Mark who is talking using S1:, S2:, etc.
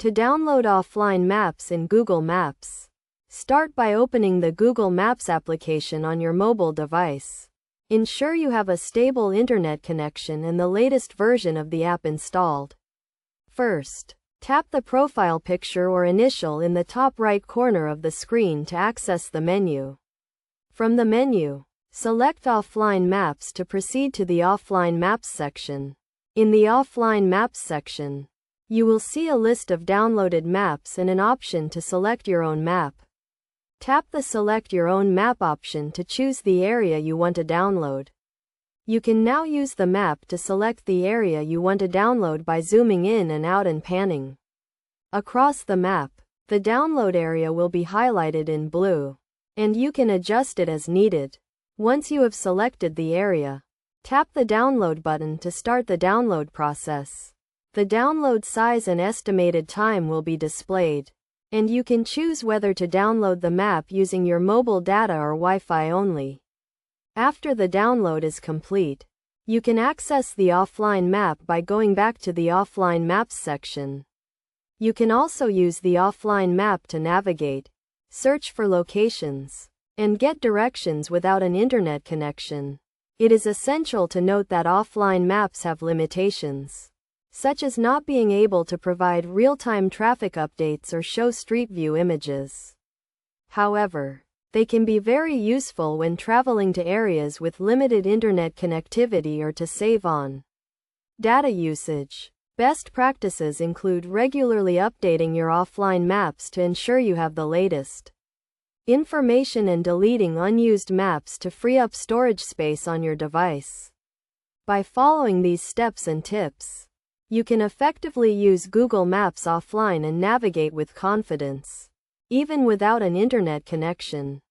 S1: To download offline maps in Google Maps, start by opening the Google Maps application on your mobile device. Ensure you have a stable internet connection and the latest version of the app installed. First, tap the profile picture or initial in the top right corner of the screen to access the menu. From the menu, select Offline Maps to proceed to the Offline Maps section. In the Offline Maps section, you will see a list of downloaded maps and an option to select your own map. Tap the Select Your Own Map option to choose the area you want to download. You can now use the map to select the area you want to download by zooming in and out and panning. Across the map, the download area will be highlighted in blue, and you can adjust it as needed. Once you have selected the area, tap the Download button to start the download process. The download size and estimated time will be displayed, and you can choose whether to download the map using your mobile data or Wi-Fi only. After the download is complete, you can access the offline map by going back to the Offline Maps section. You can also use the offline map to navigate, search for locations, and get directions without an internet connection. It is essential to note that offline maps have limitations, such as not being able to provide real-time traffic updates or show street view images. However, they can be very useful when traveling to areas with limited internet connectivity or to save on data usage. Best practices include regularly updating your offline maps to ensure you have the latest information and deleting unused maps to free up storage space on your device. By following these steps and tips, you can effectively use Google Maps offline and navigate with confidence, even without an internet connection.